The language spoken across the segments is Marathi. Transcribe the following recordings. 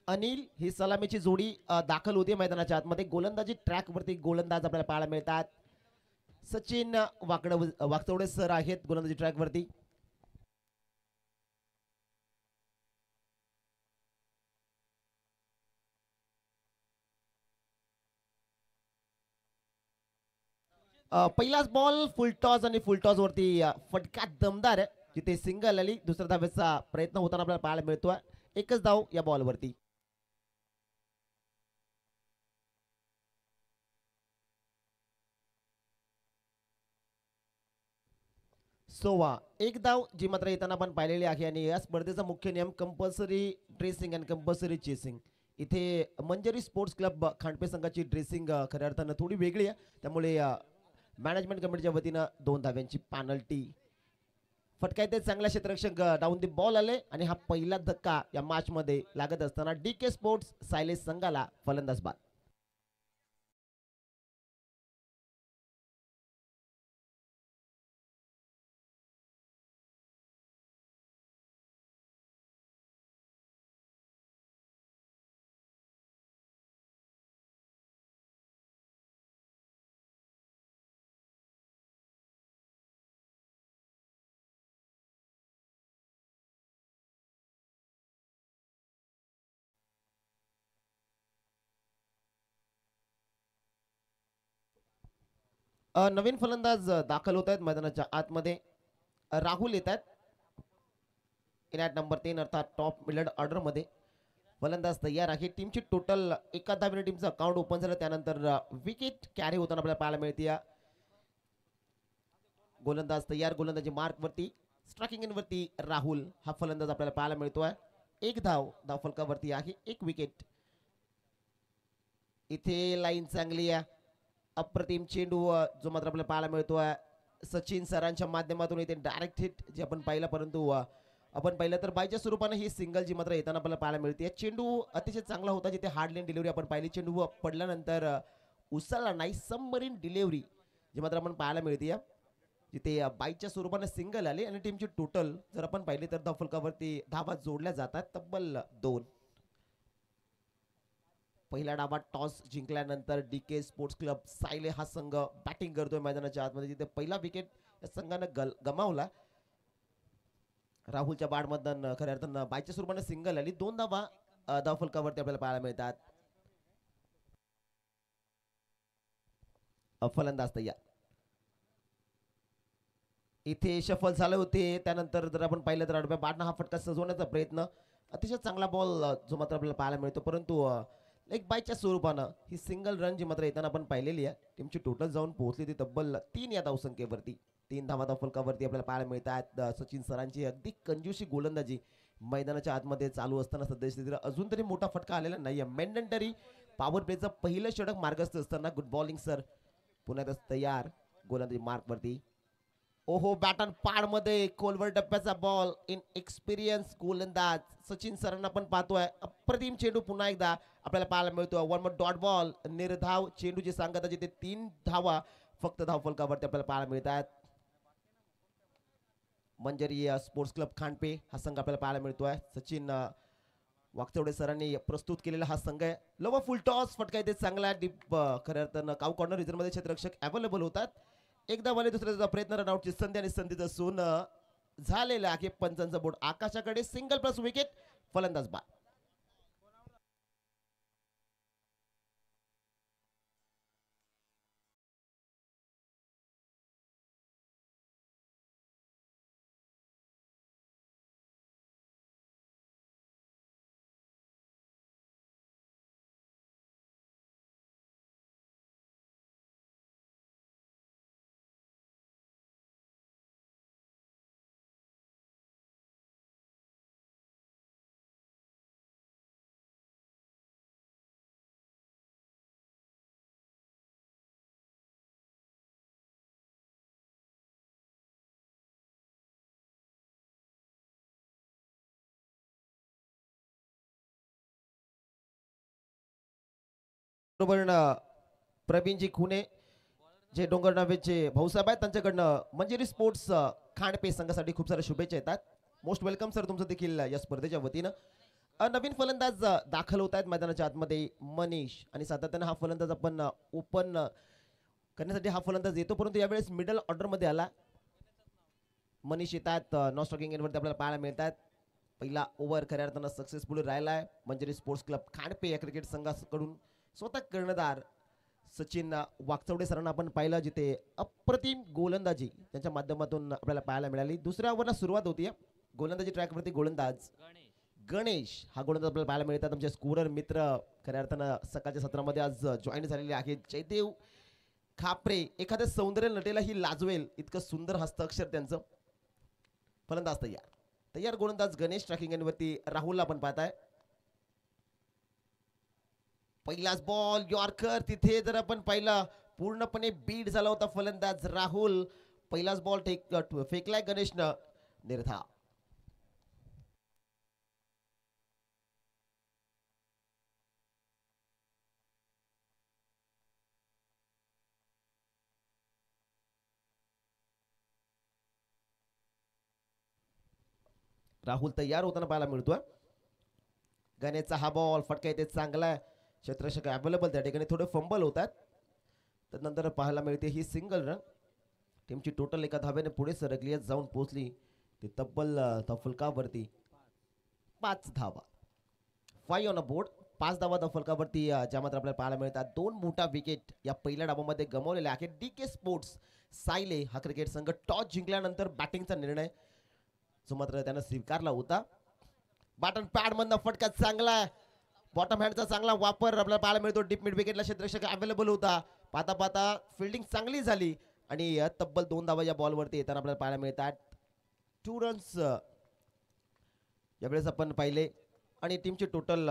अनिल ही सलामीची जोडी दाखल होते मैदानाच्या आतमध्ये. गोलंदाजी ट्रॅकवरती गोलंदाज आपल्याला पाहायला मिळतात. सचिन वाकचौडे सर आहेत गोलंदाजी ट्रॅकवरती. पहिलाच बॉल फुलटॉस आणि फुलटॉस वरती फटका दमदार जिथे सिंगल आली. दुसऱ्या धावेचा प्रयत्न होताना आपल्याला पाहायला मिळतोय. एकच धाव या बॉलवरती. सोवा एक धाव जी मात्र येताना आपण पाहिलेली आहे. आणि या स्पर्धेचा मुख्य नियम compulsory dressing and compulsory chasing. इथे मंजरी स्पोर्ट्स क्लब खांडपे संघाची ड्रेसिंग खऱ्या अर्थानं थोडी वेगळी आहे. त्यामुळे मॅनेजमेंट कमिटीच्या वतीनं 2 धाव्यांची पेनल्टी. फटका येते चांगला क्षेत्ररक्षक डाऊन दी बॉल आले आणि हा पहिला धक्का या मॅच मध्ये लागत असताना डीके स्पोर्ट्स सायलेस संघाला फलंदाज बाद. नवीन फलंदाज दाखल होत आहेत मैदानाच्या आतमध्ये. राहुल येत आहेत इन ॲट नंबर 3 अर्थात टॉप मिडल ऑर्डर मध्ये. फलंदाज तयार आहे. टीमची टोटल एका धावेने टीमचं अकाउंट ओपन झालं. त्यानंतर विकेट कॅरी होताना आपल्याला पाहायला मिळते. गोलंदाज तयार. गोलंदाजी मार्क वरती. स्ट्रायकिंग इन वरती राहुल हा फलंदाज आपल्याला पाहायला मिळतोय. एक धाव धावफलकावरती आहे. एक विकेट. इथे लाईन चांगली आहे. अप्रतिम चेंडू जो मात्र आपल्याला पाहायला मिळतोय सचिन सरांच्या माध्यमातून. इथे डायरेक्ट हिट जे आपण पाहिलं, परंतु आपण पाहिलं तर बायच्या स्वरूपाने ही सिंगल जी मात्र येताना आपल्याला पाहायला मिळते. चेंडू अतिशय चांगला होता. जिथे हार्ड लाईन डिलिव्हरी आपण पाहिली. चेंडू पडल्यानंतर उसळला नाही. सबमरीन डिलिव्हरी जी मात्र आपण पाहायला मिळते. जिथे बायच्या स्वरूपाने सिंगल आले आणि टीमची टोटल जर आपण पाहिली तर धावफलकावरती धावा जोडल्या जातात तब्बल 2. पहिल्या डावात टॉस जिंकल्यानंतर डीके स्पोर्ट्स क्लब सायले हा संघ बॅटिंग करतोय मैदानाच्या आतमध्ये. जिथे पहिला विकेट या संघानं गमावला. राहुलच्या बॅटमधून खऱ्या अर्थानं बायच्या स्वरूपाने सिंगल आली. 2 धावा धावफलकावरती आपल्याला पाहायला मिळतात. फलंदाज तयार. इथे शफल झाले होते. त्यानंतर जर आपण पाहिलं तर आडव्या बॅटनं हा फटका सजवण्याचा प्रयत्न. अतिशय चांगला बॉल जो मात्र आपल्याला पाहायला मिळतो, परंतु एक बायच्या स्वरूपानं ही सिंगल रन जी मात्र येताना आपण पाहिलेली आहे. टीमची टोटल जाऊन पोहोचली ती तब्बल 3 या धावसंख्येवरती. 3 धावा धावफलकावरती आपल्याला पाहायला मिळतात. सचिन सरांची अगदी कंजूसी गोलंदाजी मैदानाच्या आतमध्ये चालू असताना सध्या अजून तरी मोठा फटका आलेला नाहीये. मेंडेंटरी पॉवर प्लेचं पहिलं षटक मार्गस्थ असताना गुड बॉलिंग सर पुन्हा तयार. गोलंदाजी मार्क वरती. ओहो बॅटन पाड मध्ये खोलवर डब्याचा बॉल. इन एक्सपिरियन्स गोलंदाज सचिन सरांना पण पाहतोय. अप्रतिम चेंडू पुन्हा एकदा आपल्याला पाहायला मिळतो. 1 मोर डॉट बॉल. निर्धाव चेंडूची सांगता जिथे 3 धावा फक्त धावफलकावरती आपल्याला पाहायला मिळतात. मंजरी स्पोर्ट्स क्लब खांडपे हा संघ आपल्याला पाहायला मिळतोय. सचिन वाकचौडे सरांनी प्रस्तुत केलेला हा संघ आहे. लव फुल टॉस फटका इथे चांगला डीप खऱ्या अर्थानं काऊ कॉर्नर रिझर्व मध्ये क्षेत्ररक्षक अवेलेबल होतात. एकदा वाले दुसऱ्याचा प्रयत्न रनआउटची संधी आणि संधीचं सून झालेला आहे. पंचांचा बोर्ड आकाशाकडे. Single plus wicket. फलंदाज बाद. बरोबर प्रवीणजी खुने जे डोंगर नावेचे भाऊसाहेब आहेत त्यांच्याकडनं मंजिरी स्पोर्ट्स खांडपे संघासाठी खूप साऱ्या शुभेच्छा येतात. मोस्ट वेलकम सर तुमचं देखील या स्पर्धेच्या वतीनं. नवीन फलंदाज दाखल होत आहेत मैदानाच्या आतमध्ये मनीष आणि सातत्याने हा फलंदाज आपण ओपन करण्यासाठी हा फलंदाज येतो परंतु यावेळेस मिडल ऑर्डरमध्ये आला. मनीष येतात नॉन स्ट्रायकिंग एंडवरती आपल्याला पाहायला मिळतात. पहिला ओव्हर खऱ्या अर्थानं सक्सेसफुल राहिला आहे. मंजिरी स्पोर्ट्स क्लब खांडपे या क्रिकेट संघाकडून स्वतः कर्णधार सचिन वाकचौडे सरांना आपण पाहिलं जिथे अप्रतिम गोलंदाजी त्यांच्या माध्यमातून आपल्याला पाहायला मिळाली. दुसऱ्या ओव्हरला सुरुवात होती. गोलंदाजी ट्रॅकवरती गोलंदाज गणेश हा गोलंदाज आपल्याला पाहायला मिळतात. आमचे स्कोरर मित्र खऱ्या अर्थानं सकाळच्या सत्रामध्ये आज जॉईन झालेले आहेत. जयदेव खापरे एखाद्या सौंदर्य नटेलाही लाजवेल इतकं सुंदर हस्ताक्षर त्यांचं. फलंदाज तयार तयार गोलंदाज गणेश ट्रॅकिंग एंडवरती राहुलला आपण पाहताय. पहिलाच बॉल यॉर्कर तिथे जर आपण पाहिलं पूर्णपणे बीट झाला होता फलंदाज राहुल. पहिलाच बॉल फेकलाय गणेशनं निर्धाव. राहुल तयार होताना पाहायला मिळतोय. गणेशचा हा बॉल फटका येते चांगला क्षेत्ररक्षक अवेलेबल त्या ठिकाणी थोडे फंबल होतात. त्यानंतर पाहायला मिळते ही सिंगल रन. टीमची टोटल एका धाब्याने पुढे सरकली जाऊन पोहोचली ती तब्बल फलकावरती 5 धावा. 5 ऑन अ बोर्ड 5 धावा फलकावरती ज्या मात्र आपल्याला पाहायला मिळतात. 2 मोठा विकेट या पहिल्या डावामध्ये गमावलेल्या आहेत. डीके स्पोर्ट्स सायले हा क्रिकेट संघ टॉस जिंकल्यानंतर बॅटिंगचा निर्णय जो मात्र त्यानं स्वीकारला होता. बॅटन पॅड मधनं फटका चांगला बॉटम हँडचा चांगला वापर आपल्याला पाहायला मिळतो. डीप मिड विकेटला क्षेत्ररक्षक अवेलेबल होता. पाहता पाहता फिल्डिंग चांगली झाली आणि तब्बल 2 धावा या बॉलवरती येताना आपल्याला पाहायला मिळतात. 2 रन्स यावेळेस आपण पाहिले आणि टीमची टोटल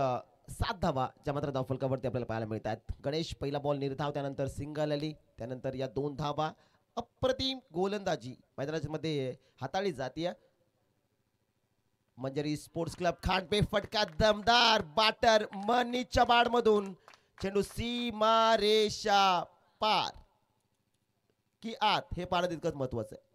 7 धावा ज्या मात्र धावफलकावरती आपल्याला पाहायला मिळतात. गणेश पहिला बॉल निर्धाव त्यानंतर सिंगल आली त्यानंतर या 2 धावा. अप्रतिम गोलंदाजी मैदानामध्ये हाताळली जाते. मंजरी स्पोर्ट्स क्लब खांडपे फटका दमदार बाटर मनीच्या बाडमधून चेंडू सीमा रेषा पार की आत हे पाहणं तितकंच महत्वाचं आहे.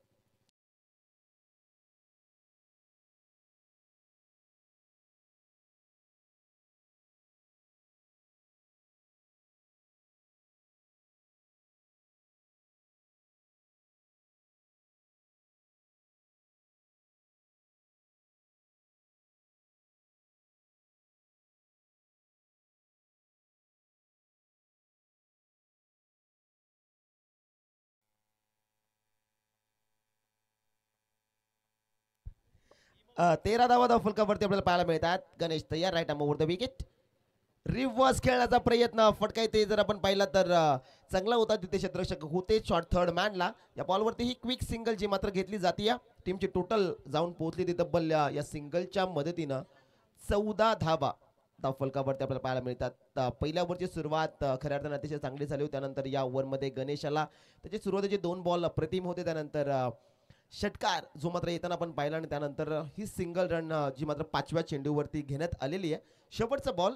तेरा धावा फलकावरती आपल्याला पाहायला मिळतात. गणेश तयार right over the wicket. Reverse खेळण्याचा प्रयत्न फटका येते जर आपण पाहिला तर चांगला होता तिथे क्षेत्ररक्षक होते शॉर्ट थर्ड मॅनला. या बॉलवरती ही क्विक सिंगल जी मात्र घेतली जाते. टीमची टोटल जाऊन पोहोचली ती तब्बल या सिंगलच्या मदतीनं 14 धावा फलकावरती आपल्याला पाहायला मिळतात. पहिल्या ओव्हरची सुरुवात खऱ्या अर्थाने अतिशय चांगली झाली होती. त्यानंतर या ओव्हरमध्ये गणेशाला त्याची सुरुवातीचे 2 बॉल अप्रतिम होते. त्यानंतर षटकार जो मात्र येताना आपण पाहिला आणि त्यानंतर ही सिंगल रन जी मात्र 5व्या चेंडूवरती घेण्यात आलेली आहे. शेवटचा बॉल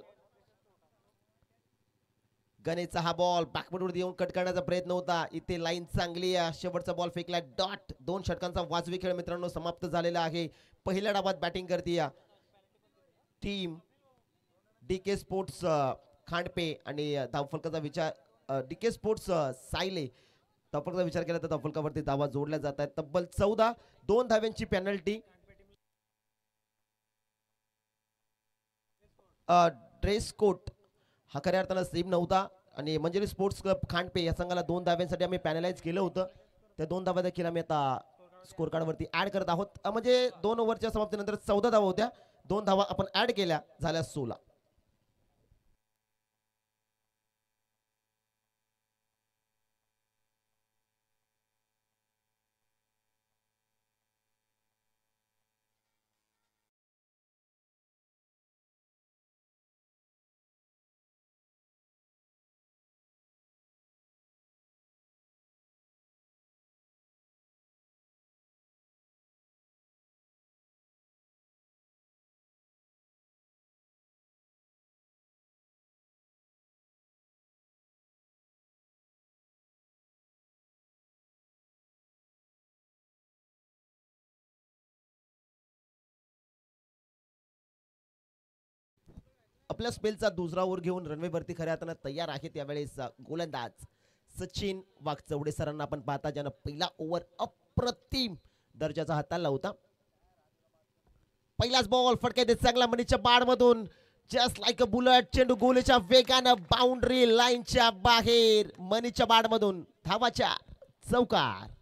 गणेशचा हा बॉल बॅकवर्डवरती येऊन कट करण्याचा प्रयत्न होता. इथे लाईन चांगली आहे. शेवटचा बॉल फेकला डॉट. 2 षटकांचा वाजवी खेळ मित्रांनो समाप्त झालेला आहे. पहिल्या डावात बॅटिंग करते टीम डीके स्पोर्ट्स खांडपे आणि धावफलकाचा विचार डीके स्पोर्ट्स सायले धावफलकाचा विचार केला तर धावफलकावरती धावा जोडल्या जात आहेत. तब्बल 14 2 धाव्यांची पेनल्टी. ड्रेस कोट हा खऱ्या अर्थानं सेम नव्हता आणि मंजिरी स्पोर्ट्स क्लब खांडपे या संघाला 2 धाव्यांसाठी आम्ही पॅनलाइज केलं होतं. त्या 2 धावा देखील आम्ही आता स्कोर कार्डवरती ऍड करत आहोत. म्हणजे 2 ओव्हरच्या समाप्तीनंतर 14 धावा होत्या. 2 धावा आपण ऍड केल्या झाल्या 16. आपल्या स्पेलचा दुसरा ओव्हर घेऊन रनवेवरती खऱ्या अर्थानं तयार आहे. त्यावेळेस गोलंदाज सचिन वाघचौडे सरांना आपण पाहता, ज्यानं पहिला ओव्हर अप्रतिम दर्जाचा हाताळला होता. पहिलाच बॉल फटका येते चांगला मनीच्या बाडमधून, जस्ट लाईक अ बुलेट. चेंडू गोलीच्या वेगानं बाउंड्री लाईनच्या बाहेर, मनीच्या बाडमधून धावाच्या चौकार.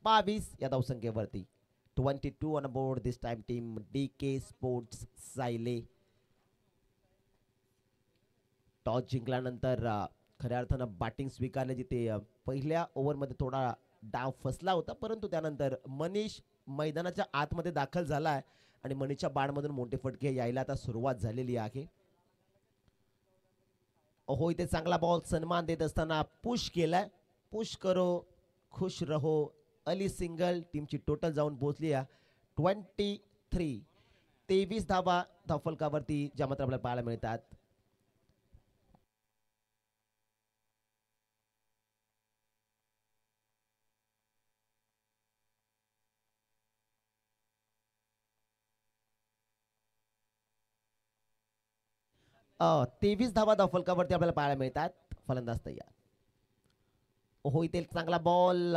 बावीस या धावसंख्येवरती 22 on board this time team DK sports सायले. Toss जिंकल्यानंतर खऱ्या अर्थानं बॅटिंग स्वीकारले, जिथे पहिल्या ओव्हरमध्ये थोडा डाव फसला होता, परंतु त्यानंतर मनीष मैदानाच्या आतमध्ये दाखल झाला आहे आणि मनीषच्या बाडमधून मोठे फटके यायला आता सुरुवात झालेली आहे. ओहो, इथे चांगला बॉल सन्मान देत असताना पुश केलाय. पुश करो खुश रहो अली सिंगल. टीमची टोटल जाऊन पोहोचली आहे 23. 23 धावा धावफलकावरती ज्या मात्र आपल्याला पाहायला मिळतात. अ 23 धावा धावफलकावरती आपल्याला पाहायला मिळतात. फलंदाज तयार. ओहो, इथे चांगला बॉल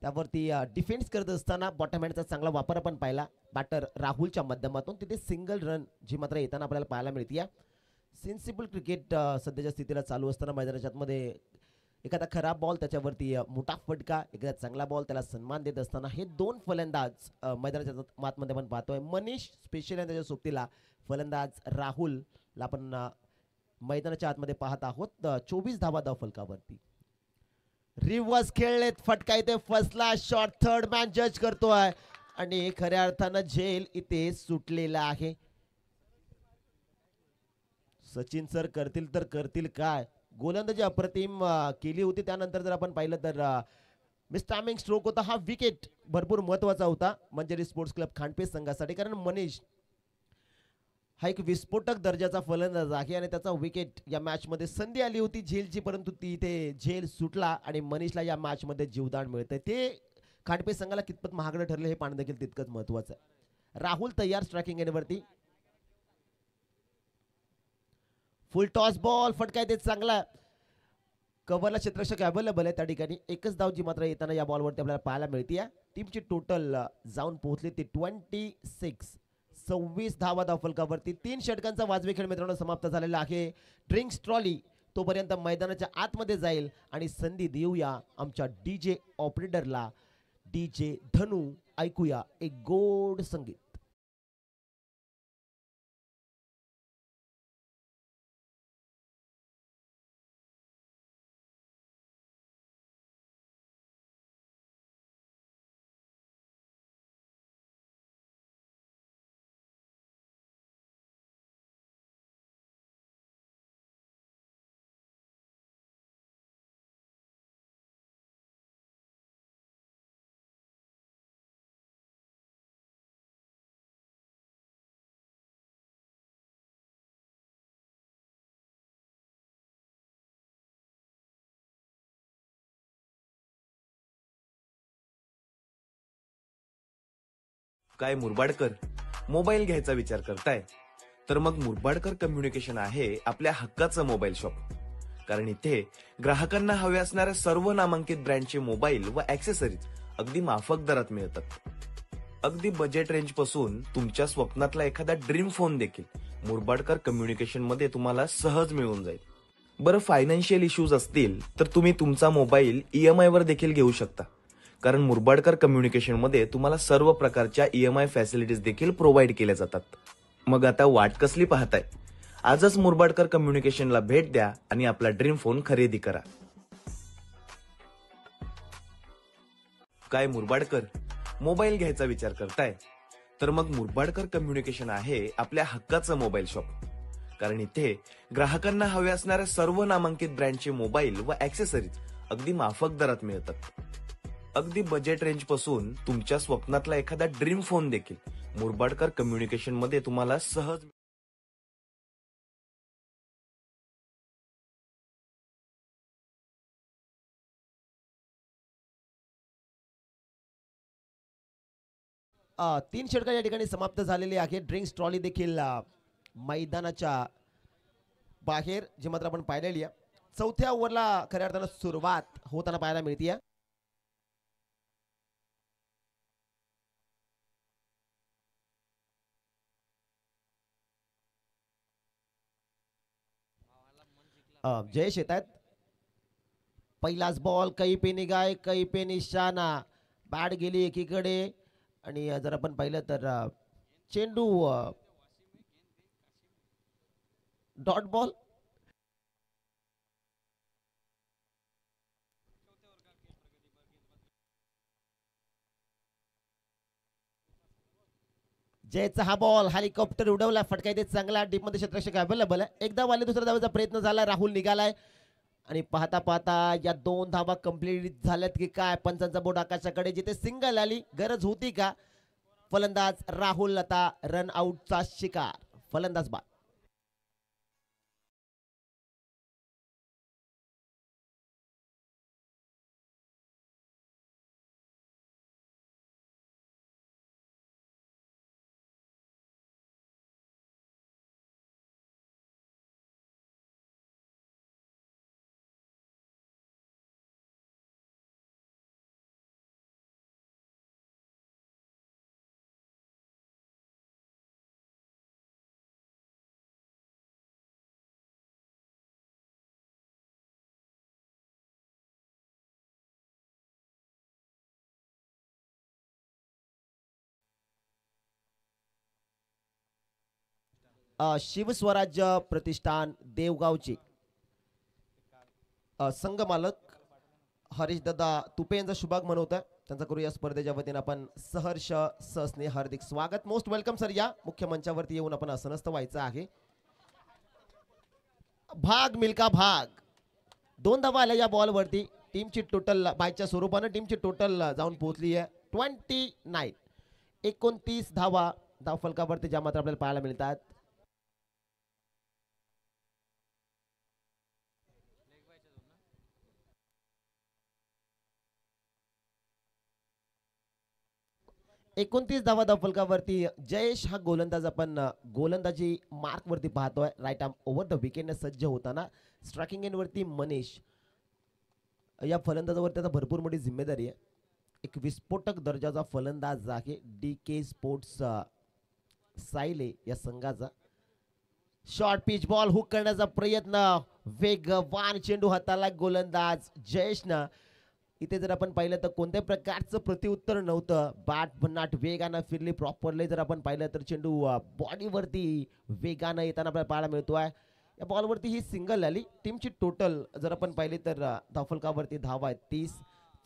त्यावरती डिफेन्स करत असताना बॉटम हँडचा चांगला वापर आपण पाहिला बॅटर राहुलच्या माध्यमातून. तिथे सिंगल रन जी मात्र येताना आपल्याला पाहायला मिळते. सेन्सिबल क्रिकेट सध्याच्या स्थितीला चालू असताना मैदानाच्या आतमध्ये एखादा खराब बॉल त्याच्यावरती मोठा फटका, एखादा चांगला बॉल त्याला सन्मान देत असताना हे दोन फलंदाज मैदानाच्या मातमध्ये आपण पाहतोय. मनीष स्पेशल त्याच्या सोबतीला फलंदाज राहुलला आपण मैदानाच्या आतमध्ये पाहत आहोत. 24 धावा धावफलकावरती. रिव्हर्स खेळलेत, फटका इथे फसला. शॉट थर्ड मॅन जज करतोय आणि खऱ्या अर्थानं झेल इथे सुटलेला आहे. सचिन सर करतील तर करतील काय. गोलंदाजी अप्रतिम केली होती. त्यानंतर जर आपण पाहिलं तर मिसटायमिंग स्ट्रोक होता. हा विकेट भरपूर महत्वाचा होता मंजेरी स्पोर्ट्स क्लब खांडपे संघासाठी, कारण मनीष हा एक विस्फोटक दर्जाचा फलंदाज आहे आणि त्याचा विकेट या मॅच मध्ये संधी आली होती झेलची, परंतु ती इथे झेल सुटला आणि मनीषला या मॅच मध्ये जीवदान मिळतंय. ते खांडपे संघाला कितपत महागडं ठरलं हे पाहणं देखील तितकंच महत्वाचं आहे. राहुल तयार स्ट्रायकिंग एंडवरती. फुल टॉस बॉल फटका येते चांगला. कव्हरला क्षेत्ररक्षक अवेलेबल आहे त्या ठिकाणी. एकच धाव जी मात्र येताना या बॉलवरती आपल्याला पाहायला मिळते. टीमची टोटल जाऊन पोहोचली ती 26. 26 धावा धावफलकावरती. 3 षटकांचा वाजवी खेळ मित्रांनो समाप्त झालेला आहे. ड्रिंक्स ट्रॉली तोपर्यंत मैदानाच्या आतमध्ये जाईल आणि संधी देऊया आमच्या DJ ऑपरेटरला. DJ धनू, ऐकूया एक गोड संगीत. काय मुरबाडकर मोबाईल घ्यायचा विचार करताय? तर मग मुरबाडकर कम्युनिकेशन आहे आपल्या हक्काचं मोबाईल शॉप. कारण इथे ग्राहकांना हवे असणाऱ्या सर्व नामांकित ब्रँडचे मोबाईल व ऍक्सेसरीज अगदी माफक दरात मिळतात. अगदी बजेट रेंज पासून तुमच्या स्वप्नातला एखादा ड्रीम फोन देखील मुरबाडकर कम्युनिकेशन मध्ये तुम्हाला सहज मिळून जाईल. बरं, फायनान्शियल इश्यूज असतील तर तुम्ही तुमचा मोबाईल EMI वर देखील घेऊ शकता, कारण मुरबाडकर कम्युनिकेशन मध्ये तुम्हाला सर्व प्रकारच्या EMI फॅसिलिटीज देखील प्रोव्हाइड केल्या जातात. मग आता वाट कसली पाहताय? आजच मुरबाडकर कम्युनिकेशनला भेट द्या आणि आपला ड्रीम फोन खरेदी करा. काय मुरबाडकर मोबाईल घ्यायचा विचार करताय? तर मग मुरबाडकर कम्युनिकेशन आहे आपल्या हक्काचं मोबाईल शॉप. कारण इथे ग्राहकांना हवे असणाऱ्या सर्व नामांकित ब्रँडचे मोबाईल व ऍक्सेसरीज अगदी माफक दरात मिळतात. अगदी बजेट रेंज पासून तुमच्या स्वप्नातला एखादा ड्रीम फोन देखील मुरबाडकर कम्युनिकेशन मध्ये तुम्हाला सहज. तीन षटकं या ठिकाणी समाप्त झालेली आहे. ड्रिंक्स ट्रॉली देखील मैदानाच्या बाहेर जी मात्र आपण पाहिलेली आहे. चौथ्या ओव्हरला खऱ्या अर्थानं सुरुवात होताना पाहायला मिळते. जयेश येत आहेत. पहिलाच बॉल कई पे निगाय कई पे निशाणा. बॅट गेली एकीकडे आणि जर आपण पाहिलं तर चेंडू डॉट बॉल. जयचा हा बॉल हेलिकॉप्टर उडवला, फटका इथे चांगला. डीप मध्ये क्षेत्ररक्षक अवेलेबल आहे. एकदा वाले दुसऱ्या धावेचा प्रयत्न झाला. राहुल निघालाय आणि पाहता पाहता या 2 धावा कंप्लीट झाल्यात की काय. पंचांचा बोर्ड आकाशाकडे. जिथे सिंगल आली गरज होती का. फलंदाज राहुल आता रन आउटचा शिकार. फलंदाज बाद. शिवस्वराज्य प्रतिष्ठान देवगावचे संघमालक हरीश दादा तुपे यांचा शुभागमन होता. त्यांचा करू या स्पर्धेच्या वतीने आपण सहर्ष सस्ने हार्दिक स्वागत. Most welcome sir. या मुख्य मंचावरती येऊन आपण असनस्त व्हायचं आहे. भाग मिल्का भाग. 2 धावा आल्या या बॉलवरती. टीमची टोटल बायच्या स्वरूपानं टीमची टोटल जाऊन पोहोचली आहे 29. 29 धावा धावफलकावरती ज्या मात्र आपल्याला पाहायला मिळतात. एकोणतीस धावा धावफलकावरती जयेश हा गोलंदाज आपण गोलंदाजी मार्क वरती पाहतोय. राईट आर्म ओव्हर द विकेटने सज्ज होताना. स्ट्रायकिंग एंड वरती मनीष. या फलंदाजावरती आता भरपूर मोठी जिम्मेदारी आहे. एक विस्फोटक दर्जाचा फलंदाज आहे DK स्पोर्ट्स सायले या संघाचा. शॉर्ट पिच बॉल हुक करण्याचा प्रयत्न. वेगवान चेंडू हाताला गोलंदाज जयेशनं. इथे जर आपण पाहिलं तर कोणत्याही प्रकारचं प्रत्युत्तर नव्हतं. बॅट भन्नाट वेगानं फिरली प्रॉपरली. जर आपण पाहिलं तर चेंडू बॉडीवरती वेगानं येताना आपल्याला पाहायला मिळतोय. या बॉलवरती ही सिंगल आली. टीमची टोटल जर आपण पाहिली तर धावफलकावरती धावा आहेत 30.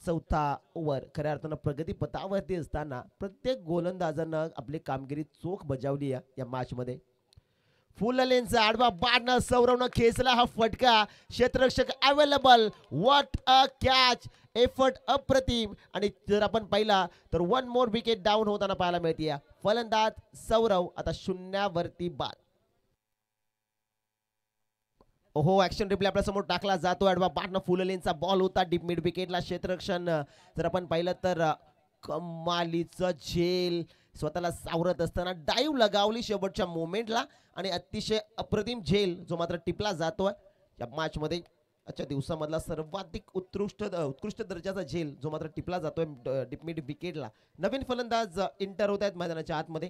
चौथा ओव्हर खऱ्या अर्थानं प्रगती पथावरती असताना प्रत्येक गोलंदाजानं आपली कामगिरी चोख बजावली या मॅच मध्ये. फुल लेनचा आडवा बाडनं सौरवनं खेचला हा फटका. क्षेत्ररक्षक available. What a catch. Effort अप्रतिम. आणि जर आपण पाहिला तर 1 मोर विकेट डाऊन होताना पाहायला मिळते. फलंदाज सौरव आता 0वरती बाद. ओहो ऍक्शन रिप्ले आपल्या समोर टाकला जातो. आडवा बाडनं फुल लेनचा बॉल होता डीप मिड विकेटला. क्षेत्ररक्षण जर आपण पाहिलं तर कमालीचं झेल. स्वतःला सावरत असताना डाईव्ह लगावली शेवटच्या मोमेंटला आणि अतिशय अप्रतिम झेल जो मात्र टिपला जातोय या मॅच मध्ये. आजच्या दिवसामधला सर्वाधिक उत्कृष्ट दर्जाचा झेल जो मात्र टिपला जातोय डीप मिड विकेटला. नवीन फलंदाज इंटर होत आहेत मैदानाच्या आतमध्ये.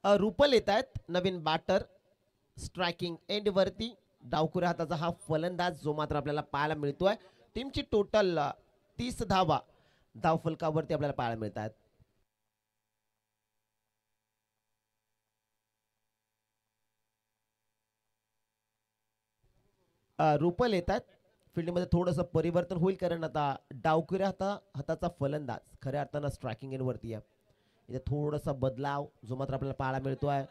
रुपल येत आहेत नवीन बॅटर स्ट्रायकिंग एंड वरती. डावखुऱ्या हाताचा हा फलंदाज जो मात्र आपल्याला पाहायला मिळतोय. टीमची टोटल 30 धावा धावफलकावरती आपल्याला पाहायला मिळतात. रुपल येतात. फील्डमध्ये थोडंसं परिवर्तन होईल कारण आता डावखुऱ्या हाताचा फलंदाज खऱ्या अर्थानं स्ट्रायकिंग एंडवरती आहे. इथे थोडासा बदलाव जो मात्र आपल्याला पाहायला मिळतोय.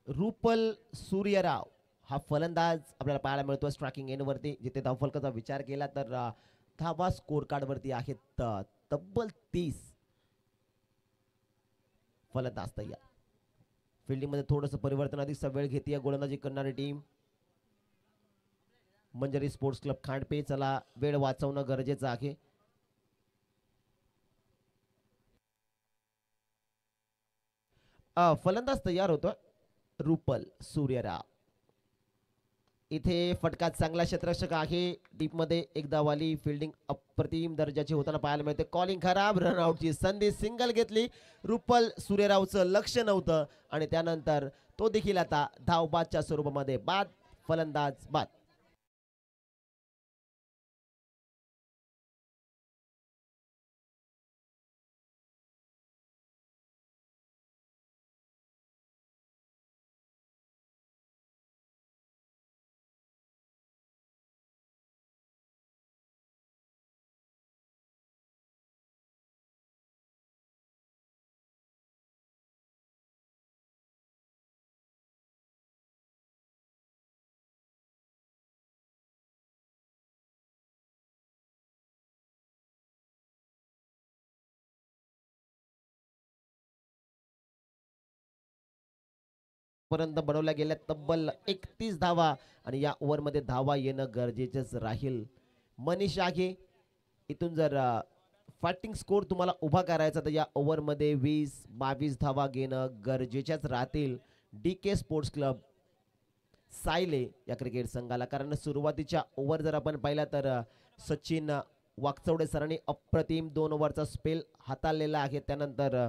रुपल सूर्यराव हा फलंदाज आपल्याला पाहायला मिळतोय स्ट्रायकिंग एंडवरती. जिथे धावफलकाचा विचार केला तर धावा स्कोर कार्डवरती आहेत तब्बल 30. फलंदाज तयार. फिल्डिंगमध्ये थोडंसं परिवर्तन अधिकचा वेळ घेते गोलंदाजी करणारी टीम मंजरी स्पोर्ट्स क्लब खांडपे. चला वेळ वाचवणं गरजेचं आहे. फलंदाज तयार होतो रुपल सूर्यराव. इथे फटका चांगला क्षेत्ररक्षक आहे. डीप मध्ये एक धावाली. फिल्डिंग अप्रतिम दर्जाची होताना पाहायला मिळते. कॉलिंग खराब. रनआउटची संधी. सिंगल घेतली. रुपल सूर्यरावचं लक्ष नव्हतं आणि त्यानंतर तो देखील आता धावबादच्या स्वरूपामध्ये बाद. फलंदाज बाद. पर्यंत बनवल्या गेल्या तब्बल 31 धावा आणि या ओव्हरमध्ये धावा येणं गरजेचंच राहील. मनीष आगे इथून जर फायटिंग स्कोर तुम्हाला उभा करायचा तर या ओव्हरमध्ये 20-22 धावा घेणं गरजेच्याच राहतील. डी के स्पोर्ट्स क्लब सायले या क्रिकेट संघाला. कारण सुरुवातीच्या ओव्हर जर आपण पाहिला तर सचिन वाकचौडे सरांनी अप्रतिम 2 ओव्हरचा स्पेल हाताळलेला आहे. त्यानंतर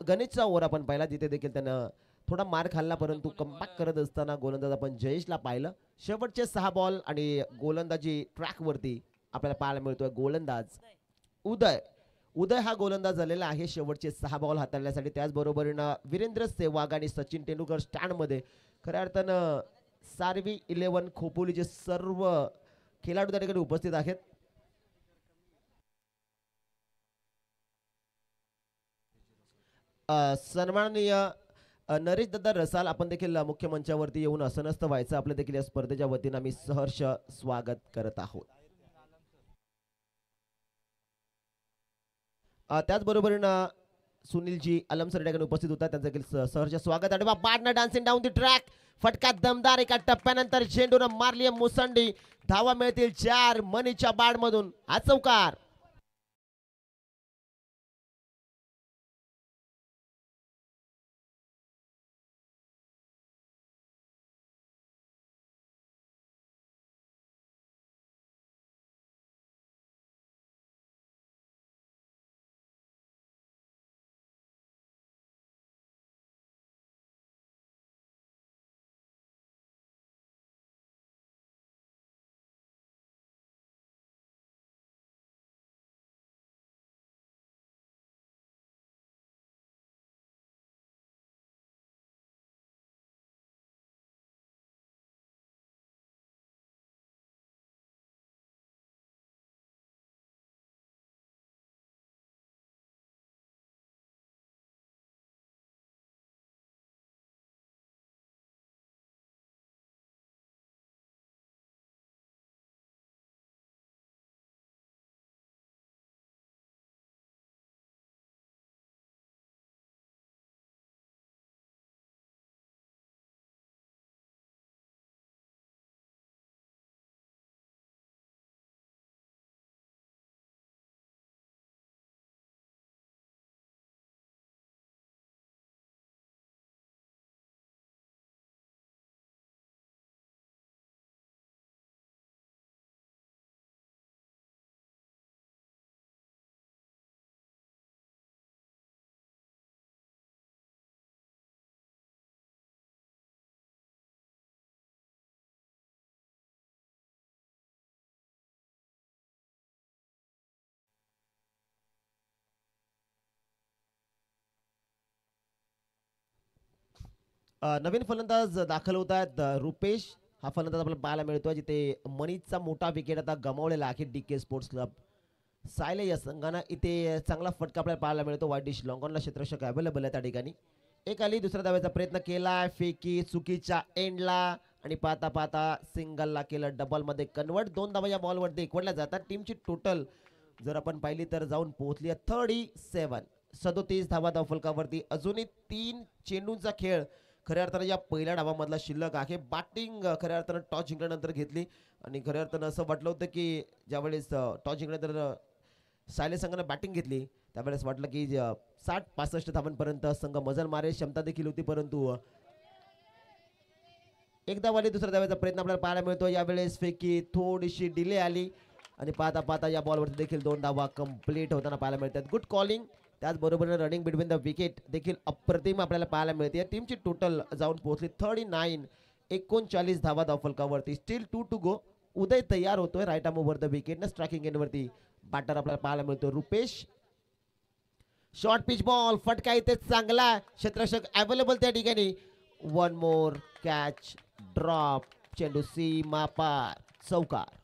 गणेशचा ओव्हर आपण पाहिला जिथे देखील त्यानं थोडा मार खाल्ला परंतु कमबॅक करत असताना गोलंदाज आपण जयेशला पाहिलं. शेवटचे 6 बॉल आणि गोलंदाजी ट्रॅकवरती आपल्याला पाहायला मिळतोय गोलंदाज उदय हा गोलंदाज झालेला आहे शेवटचे 6 बॉल हाताळण्यासाठी. त्याचबरोबरीनं वीरेंद्र सेहवाग आणि सचिन तेंडुलकर स्टँडमध्ये खऱ्या अर्थानं सारवी 11 खोपोलीचे सर्व खेळाडू त्या ठिकाणी उपस्थित आहेत. सन्माननीय नरेश दादा रसाल आपण देखील मुख्य मंचावरती येऊन असं नसतं व्हायचं. आपलं देखील या स्पर्धेच्या वतीनं आम्ही सहर्ष स्वागत करत आहोत. त्याचबरोबरीनं सुनीलजी अलमसर ठिकाणी उपस्थित होता. त्यांचं देखील सहर्ष स्वागत. आणि बाडनं डान्सिंग डाऊन दी ट्रॅक. फटका दमदार एका टप्प्यानंतर चेंडूनं मारली मुसंडी. धावा मिळतील 4 मनीच्या बाडमधून. हा चौकार. नवीन फलंदाज दाखल होत आहेत. रुपेश हा फलंदाज आपल्याला पाहायला मिळतोय, जिथे मनीचा मोठा विकेट आता गमावलेला आहे DK स्पोर्ट्स क्लब सायले या संघानं. इथे चांगला फटका आपल्याला पाहायला मिळतो. वाईट डिश लॉंगॉनला क्षेत्ररक्षक अवेलेबल आहे त्या ठिकाणी. एक आली, दुसऱ्या धाव्याचा प्रयत्न केला, फेकी चुकीच्या एंडला आणि पाहता पाहता सिंगलला केलं, डबलमध्ये कन्वर्ट. 2 धावा या बॉलवरती एकवटल्या जातात. टीमची टोटल जर आपण पाहिली तर जाऊन पोहोचली आहे 37. 37 धावा धावफलकावरती. अजूनही 3 चेंडूंचा खेळ खऱ्या अर्थानं या पहिल्या डावामधला शिल्लक आहे. बॅटिंग खऱ्या अर्थानं टॉस जिंकल्यानंतर घेतली आणि खऱ्या अर्थानं असं वाटलं होतं की ज्यावेळेस टॉस जिंकल्यानंतर सायले संघानं बॅटिंग घेतली त्यावेळेस वाटलं की 60-65 धावांपर्यंत संघ मजल मारेल, क्षमता देखील होती, परंतु एकदा वाली दुसऱ्या धाव्याचा प्रयत्न आपल्याला पाहायला मिळतो. यावेळेस फेकी थोडीशी डिले आली आणि पाहता पाहता या बॉलवरती देखील 2 धावा कंप्लीट होताना पाहायला मिळतात. गुड कॉलिंग, त्याचबरोबर रनिंग बिटवीन द विकेट देखील अप्रतिम आपल्याला पाहायला मिळते. या टीमची टोटल जाऊन पोहोचली 39. 39 धावा धावफलकावरती. Steel 2 to go. उदय तयार होतोय right arm over the wicket non striking एंडवरती बॅटर आपल्याला पाहायला मिळतो रुपेश. शॉर्ट पिच बॉल, फटका इथे चांगला, क्षेत्ररक्षक अवेलेबल त्या ठिकाणी. 1 मोर कॅच, ड्रॉप, चेंडू सीमा पार, चौकार.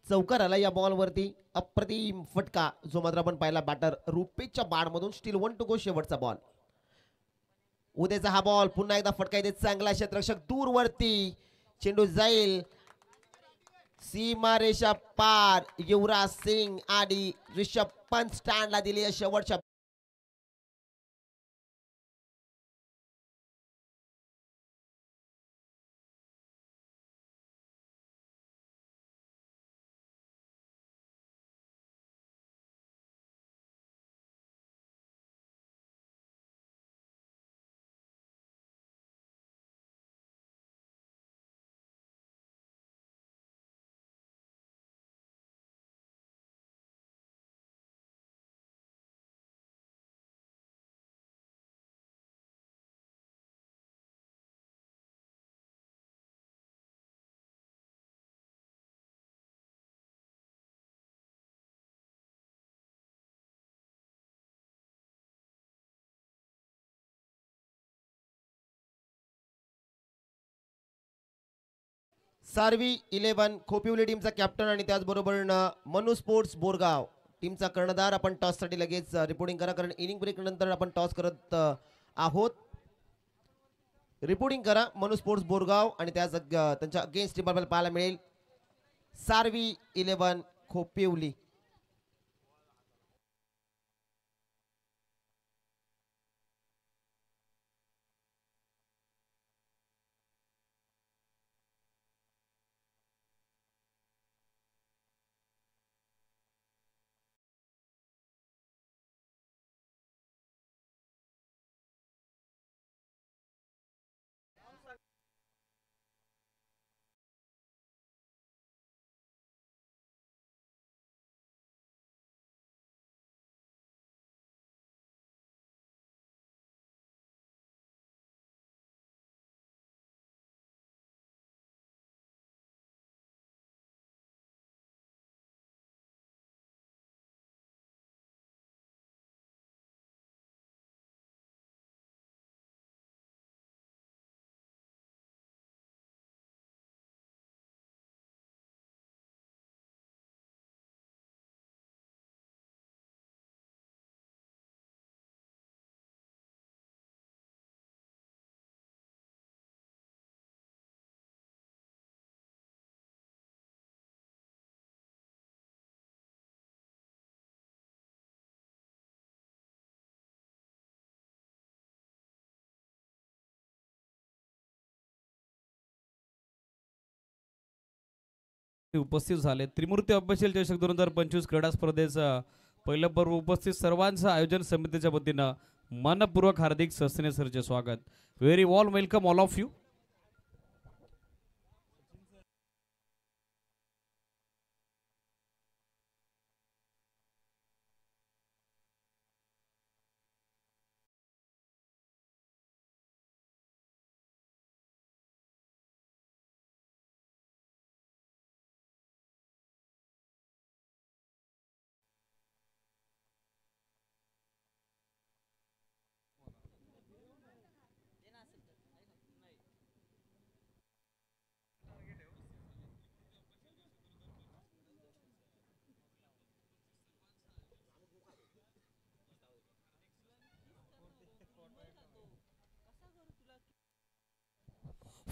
चौकार आला या बॉलवरती. अप्रतिम फटका जो मात्र आपण पाहिला बॅटर रुपेशच्या बाडमधून. स्टील 1 टू गो, शेवटचा बॉल. उद्याचा हा बॉल, पुन्हा एकदा फटका इथे चांगला, क्षेत्ररक्षक दूरवरती, चेंडू जाईल सीमारेषा पार. युवराज सिंग आणि ऋषभ पंत स्टँडला दिली शेवटच्या. सार्वी 11 खोपिवली टीमचा कॅप्टन आणि त्याचबरोबर मनु स्पोर्ट्स बोरगाव टीमचा कर्णधार. आपण टॉससाठी लगेच रिपोर्टिंग करा, कारण इनिंग ब्रेक नंतर आपण टॉस करत आहोत. रिपोर्टिंग करा मनु स्पोर्ट्स बोरगाव आणि त्यांच्या अगेन्स्ट टीम आपल्याला पाहायला मिळेल सार्वी 11 खोपिवली. उपस्थित झाले. त्रिमूर्ती अभ्यासील चषक 2025 क्रीडा स्पर्धेचा पहिलं पर्व उपस्थित सर्वांचं आयोजन समितीच्या वतीनं मनपूर्वक हार्दिक सस्ने सरचे स्वागत. Very warm welcome all of you.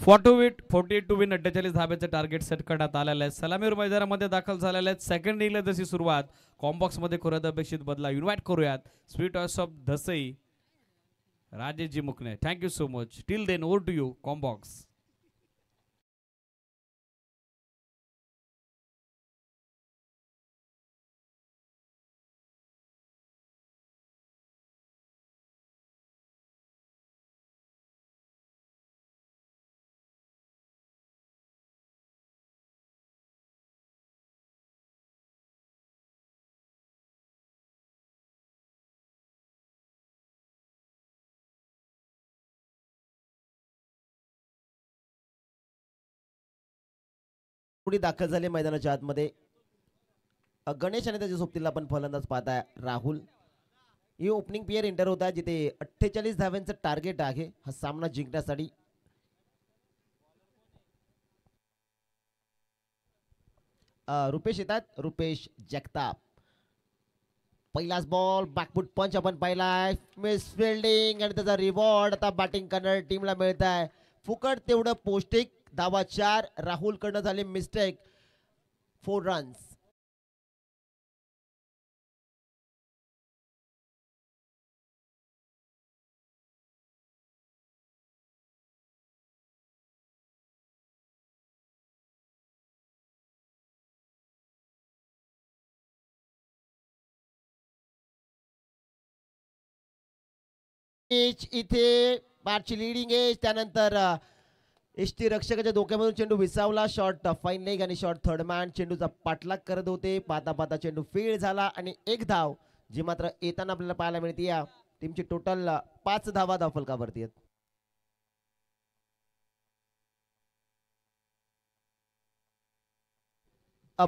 48 to win 48 धाब्याचं टार्गेट सेट करण्यात आलेलं आहे. सलामीवर मैदानामध्ये दाखल झालेले आहेत. सेकंड इनिंगला जशी सुरुवात कॉम्बॉक्स मध्ये करूयात अपेक्षित बदला. इन्व्हाइट करूयात स्वीट ऑस ऑफ धसई राजेशजी मुकणे. Thank you so much. Till then over to you combox. पुढे दाखल झाले मैदानाच्या आतमध्ये. गणेश आणि त्याच्या सोबतीला आपण फलंदाज पाहताय राहुल. ही ओपनिंग पेअर एंटर होत आहे जिथे 48 धाव्यांचं टार्गेट आहे हा सामना जिंकण्यासाठी. रुपेश येतात. रुपेश जगताप. पहिलाच बॉल बॅकफुट पंच आपण पाहिलाय. मिस फिल्डिंग आणि त्याचा रिवॉर्ड आता बॅटिंग करणाऱ्या टीमला मिळत आहे. फुकट तेवढं पौष्टिक. धावा 4. राहुल कडनं झाले मिस्टेक. 4 रन्स. इथे पारची लिडिंग एज. त्यानंतर एसटी रक्षकाच्या डोक्यामधून चेंडू विसावला. शॉर्ट फाईन लेग आणि शॉर्ट थर्ड मॅन चेंडूचा पाठलाग करत होते. पाहता पाहता चेंडू फील्ड झाला आणि 1 धाव जी मात्र येताना आपल्याला पाहायला मिळते. या टीमची टोटल 5 धावा धावफलकावरती आहेत.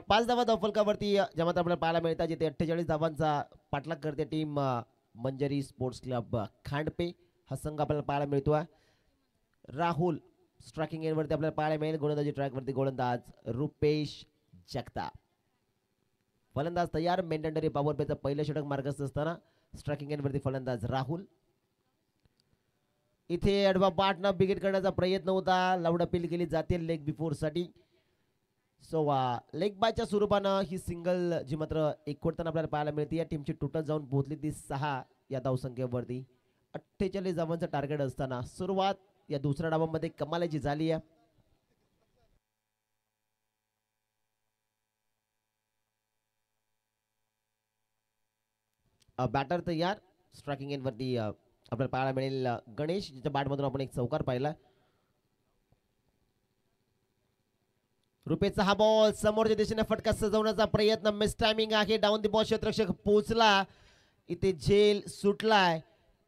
पाच धावा धावफलकावरती ज्या मात्र आपल्याला पाहायला मिळतात जिथे 48 धावांचा पाठलाग करते टीम मंजरी स्पोर्ट्स क्लब खांडपे. हा संघ आपल्याला पाहायला मिळतोय. राहुल स्ट्रायकिंग एंडवरती आपल्याला पाहायला मिळेल. गोलंदाजी ट्रॅकवरती गोलंदाज रुपेश जगताप. फलंदाज तयार. मेंढंडरी पॉवर प्लेचं पहिलं षटक मार्गस्थ असताना स्ट्रायकिंग एंडवरती फलंदाज राहुल. इथे अडवा बाटनं बिगेट करण्याचा प्रयत्न होता. लाऊड अपील केली जाते लेग बिफोर साठी. सो लेग बायच्या स्वरूपानं ही सिंगल जी मात्र एकवटताना आपल्याला पाहायला मिळते. या टीमची टोटल जाऊन पोहोचली ती 6 या धावसंख्येवरती. 48 धावांचं टार्गेट असताना सुरुवात या दुसऱ्या डावामध्ये कमालीची झाली आहे. बॅटर तयार. स्ट्रायकिंग एंडवरती आपल्याला पाहायला मिळेल गणेश ज्याच्या बॅटमधून आपण एक चौकार पाहिला. रुपेचा हा बॉल समोरच्या दिशेने फटका सजवण्याचा प्रयत्न. मिस टायमिंग आहे. डाऊन दी बॉल क्षेत्ररक्षक पोहोचला. इथे झेल सुटलाय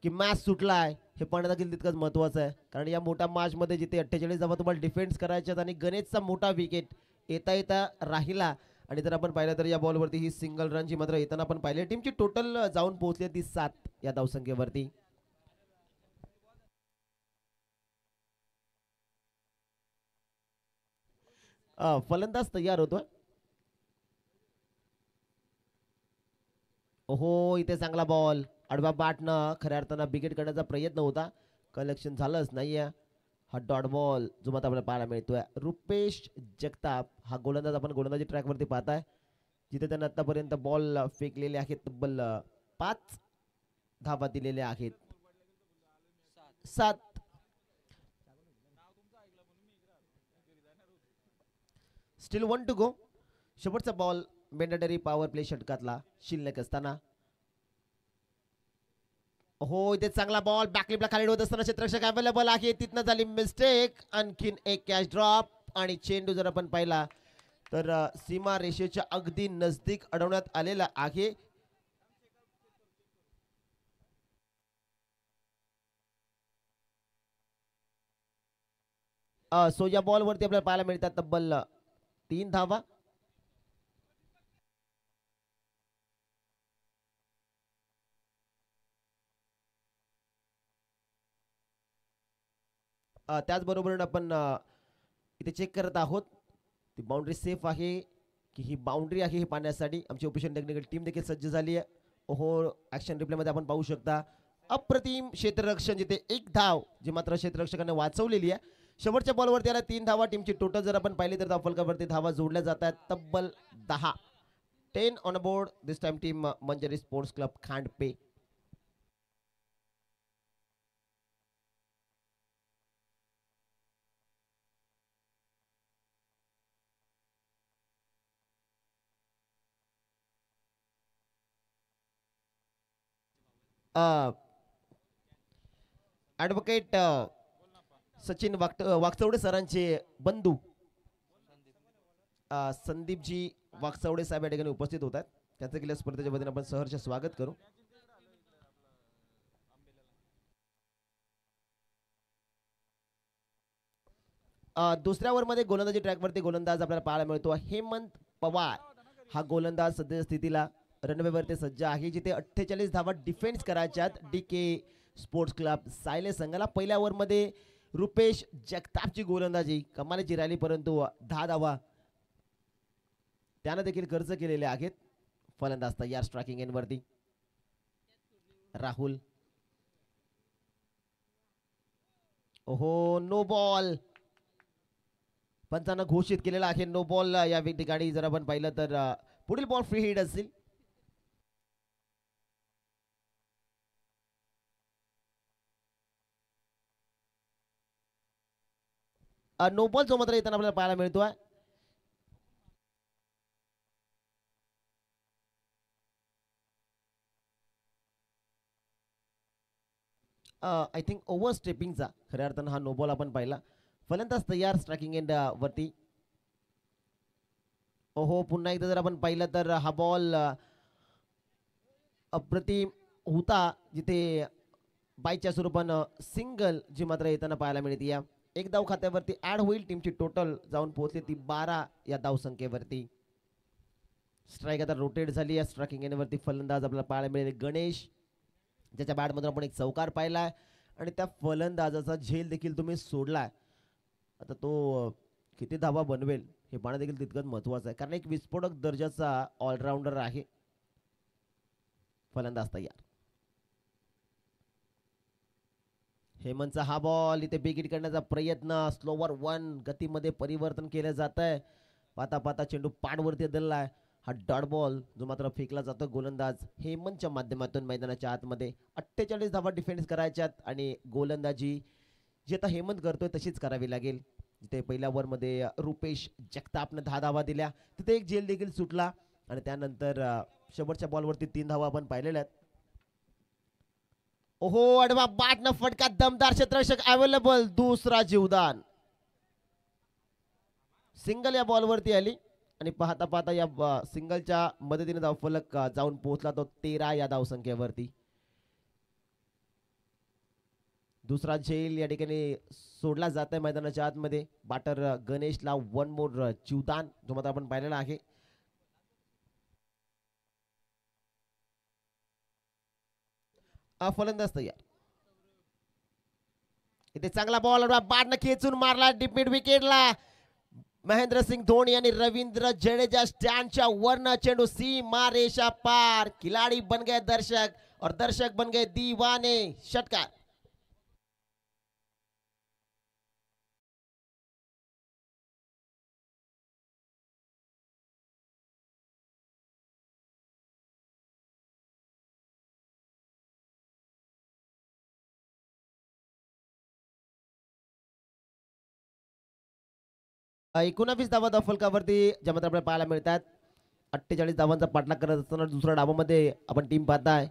की मॅच सुटलाय हे पाहणं देखील तितकंच महत्वाचं आहे. कारण या मोठ्या मॅच मध्ये जिथे 48 धावा तुम्हाला डिफेन्स करायच्यात आणि गणेशचा मोठा विकेट येता येता राहिला. आणि जर आपण पाहिलं तर या बॉलवरती ही सिंगल रन जी मात्र येताना आपण पाहिली. टीमची टोटल जाऊन पोहोचली ती 7 या धावसंख्येवरती. फलंदाज तयार होतोय. ओहो इथे चांगला बॉल. आडवा बॅटनं खऱ्या अर्थानं बिगेट करण्याचा प्रयत्न होता. कलेक्शन झालंच नाहीये. हा डॉट बॉल जो मात्र आपल्याला पाहायला मिळतोय. रुपेश जगताप हा गोलंदाज आपण गोलंदाजी ट्रॅकवरती पाहताय जिथे त्यानं आतापर्यंत बॉल फेकलेले आहेत. तब्बल 5 धावा दिलेल्या आहेत. 7. Still 1 to go. शेवटचा बॉल मेंढंडरी पॉवर प्ले षटकातला शिल्लक असताना. हो इथे चांगला बॉल बॅकलिपला खाली होत असताना क्षेत्ररक्षक अवेलेबल आहे. तिथनं झाली मिस्टेक. आणखीन एक कॅच ड्रॉप आणि चेंडू जर आपण पाहिला तर सीमा रेषेच्या अगदी नजदीक अडवण्यात आलेला आहे. सो या बॉलवरती आपल्याला पाहायला मिळतात तब्बल 3 धावा. त्याचबरोबर आपण इथे चेक करत आहोत ती बाउंड्री सेफ आहे की ही बाउंड्री आहे हे पाहण्यासाठी आमची ऑपरेशन टेक्निकल टीम देखील सज्ज झाली आहे. ओहो ॲक्शन रिप्लेमध्ये आपण पाहू शकता अप्रतिम क्षेत्ररक्षण जिथे 1 धाव जी मात्र क्षेत्ररक्षकाने वाचवलेली आहे. शेवटच्या बॉलवरती आला 3 धावा. टीमची टोटल जर आपण पाहिली तर धावफलकावरती धावा जोडल्या जात आहेत तब्बल 10. 10 on board this time team Manjari sports club Khandpe. Advocate Sachin Wagchaude सरांचे बंधू संदीपजी वागचौडे साहेब या ठिकाणी उपस्थित होत आहेत. त्यांचं गेल्या स्पर्धेच्या वतीने आपण सहर्ष स्वागत करू. दुसऱ्या ओव्हरमध्ये गोलंदाजी ट्रॅकवरती गोलंदाज आपल्याला पाहायला मिळतो हेमंत पवार. हा गोलंदाज सध्या स्थितीला रनवेवरती सज्ज आहे, जिथे 48 धावा डिफेन्स करायच्यात DK स्पोर्ट्स क्लब सायले संघाला. पहिल्या ओव्हरमध्ये रुपेश जगतापची गोलंदाजी कमालीची राहिली, परंतु 10 धावा त्यानं देखील खर्च केलेले आहेत. फलंदाज तयार स्ट्रायकिंग एंडवरती. राहुल. ओहो, नो बॉल. पंचांना घोषित केलेला आहे नो बॉल. या ठिकाणी जर आपण पाहिलं तर पुढील बॉल फ्री हिट असेल. नो बॉल जो मात्र येताना आपल्याला पाहायला मिळतोय. आय थिंक ओव्हर स्टेपिंगचा खऱ्या अर्थानं हा नो बॉल आपण पाहिला. फलंदाज तयार स्ट्रायकिंग एंड वरती. ओहो, पुन्हा एकदा जर आपण पाहिलं तर हा बॉल अप्रतिम होता, जिथे बायच्या स्वरूपानं सिंगल जी मात्र येताना पाहायला मिळते. एक धाव खात्यावरती ऍड होईल. टीमची टोटल जाऊन पोहोचली ती 12 या धावसंख्येवरती. स्ट्राईक आता रोटेट झाली या स्ट्रायकिंग एंडवरती. फलंदाज आपल्याला पाहायला मिळेल गणेश, ज्याच्या बॅटमधून आपण एक चौकार पाहिलाय आणि त्या फलंदाजाचा झेल देखील तुम्ही सोडलाय. आता तो किती धावा बनवेल हे पाहणं देखील तितकंच महत्वाचं आहे, कारण एक विस्फोटक दर्जाचा ऑलराऊंडर आहे. फलंदाज तयार. हेमंतचा हा बॉल इथे बिग हिट करण्याचा प्रयत्न. स्लोवर 1 गतीमध्ये परिवर्तन केलं जात आहे. पाता पाता चेंडू पाडवरती दल्लाय. हा डॉट बॉल जो मात्र फेकला जातो गोलंदाज हेमंतच्या माध्यमातून मैदानाच्या आतमध्ये. 48 धावा डिफेन्स करायच्यात आणि गोलंदाजी जी आता हेमंत करतोय तशीच करावी लागेल. जिथे पहिल्या ओव्हरमध्ये रुपेश जगतापनं 10 धावा दिल्या, तिथे एक झेल देखील सुटला आणि त्यानंतर शेवटच्या बॉलवरती 3 धावा आपण पाहिलेल्या आहेत. ओहो, अडवा बॅटनं फटका, दमदार क्षेत्ररक्षक अवेलेबल. दुसरा जीवदान. सिंगल या बॉलवरती आली आणि पाहता पाहता या सिंगलच्या मदतीने धावफलक जाऊन पोहोचला तो 13 या धावसंख्येवरती. दुसरा झेल या ठिकाणी सोडला जात आहे मैदानाच्या आतमध्ये. बॅटर गणेशला 1 मोर जीवदान जो मात्र आपण पाहिलेला आहे. फलंदाज तयार. इथे चांगला बॉल बॅटनं खेचून मारला डीप मिड विकेटला. महेंद्रसिंग धोनी आणि रवींद्र जडेजा स्टँडच्या वरनं चेंडू सीमा रेषा पार. खिलाड़ी बन गए दर्शक और दर्शक बन गए दीवाने. षटकार. एकोणावीस धावा धावफलकावरती ज्या मात्र आपल्याला पाहायला मिळतात. 48 धावांचा पाठलाग करत असताना दुसऱ्या डावामध्ये आपण टीम पाहताय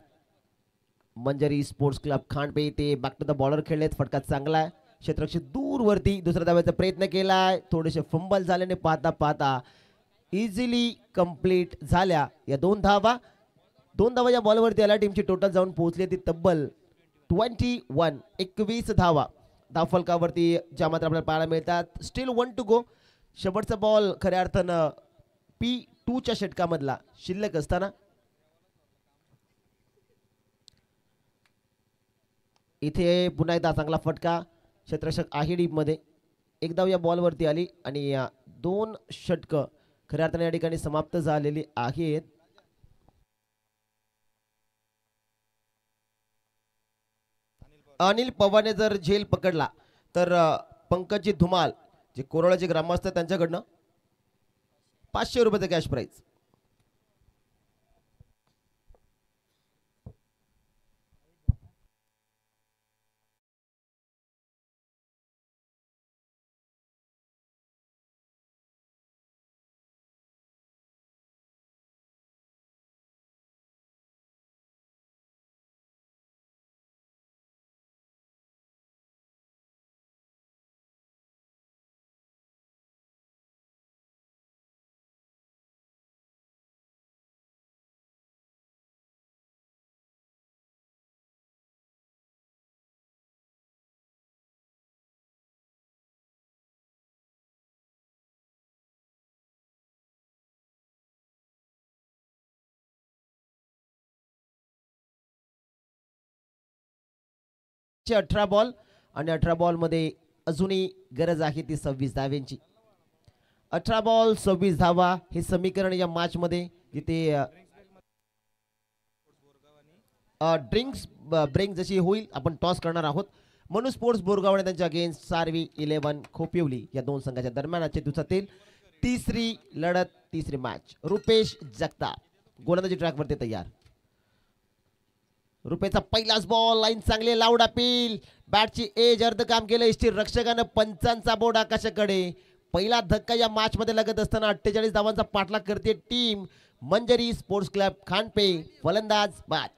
मंजरी स्पोर्ट्स क्लब खांडपे. ते बॅक टू द बॉलर खेळलेत. फटका चांगला आहे. क्षेत्ररक्षक दूरवरती दुसऱ्या धावाचा प्रयत्न केलाय. थोडेसे फंबल झाल्याने पाहता पाहता इझिली कंप्लीट झाल्या या 2 धावा. 2 धावा या बॉलवरती आल्या. टीमची टोटल जाऊन पोहोचली ती तब्बल 21 धावा धावफलकावरती ज्या मात्र आपल्याला पाहायला मिळतात. Still 1 to go. शेवटचा बॉल खऱ्या अर्थानं P2च्या षटकामधला शिल्लक असताना इथे पुन्हा एकदा चांगला फटका. क्षेत्ररक्षक आहे डीप मध्ये. एक धाव या बॉलवरती आली आणि 2 षटक खऱ्या अर्थाने या ठिकाणी समाप्त झालेली आहेत. अनिल पवारने जर झेल पकडला तर पंकजी धुमाल जे कोरोळाचे ग्रामस्थ आहेत त्यांच्याकडनं 500 रुपयाचं कॅश प्राईज. चे 18 बॉल आणि 18 बॉल मध्ये अजूनही गरज आहे ती 26 धाव्यांची. 18 बॉल 26 धावा हे समीकरण या मॅच मध्ये जिथे ड्रिंक्स ब्रेक जशी होईल आपण टॉस करणार आहोत. मनु स्पोर्ट्स बोरगाव त्यांच्या अगेन्स्ट सारवी 11 खोपिवली या दोन संघाच्या दरम्यान आजच्या दिवसातील तिसरी लढत तिसरी मॅच. रुपेश जगताप गोलंदाजी ट्रॅकवरती तयार. रुपेचा पहिलाच बॉल लाईन चांगले लाऊड अपील बॅटची एज अर्ध काम केलं. इष्टी रक्षकानं पंचांचा बोर्ड आकाशाकडे. पहिला धक्का या मॅच मध्ये लागत असताना 48 धावांचा पाठलाग करते टीम मंजरी स्पोर्ट्स क्लब खानपे. फलंदाज बाद.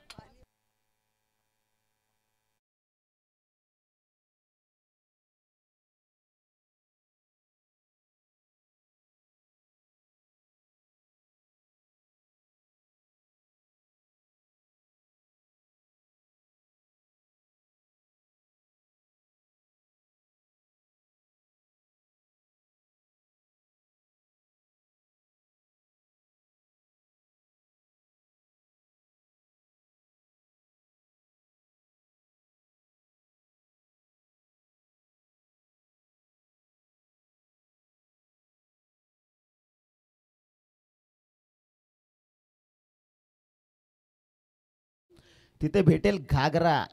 तिथे भेटेल घागरा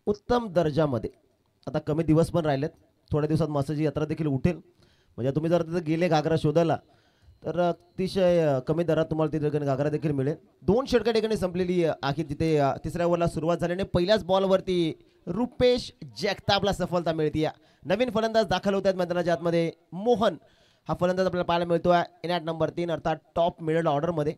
उत्तम दर्जामध्ये. आता कमी दिवस पण राहिलेत. थोड्या दिवसात मासाची यात्रा देखील उठेल. म्हणजे तुम्ही जर तिथे गेले घागरा शोधायला तर अतिशय कमी दरात तुम्हाला तिथे घागरा देखील मिळेल. 2 षटका ठिकाणी संपलेली आहे. तिथे तिसऱ्या ओव्हरला सुरुवात झाल्याने पहिल्याच बॉलवरती रुपेश जगतापला सफलता मिळते. नवीन फलंदाज दाखल होत आहेत मैदानाच्या आतमध्ये. मोहन हा फलंदाज आपल्याला पाहायला मिळतोय इन ॲट नंबर 3 अर्थात टॉप मिडल ऑर्डर मध्ये.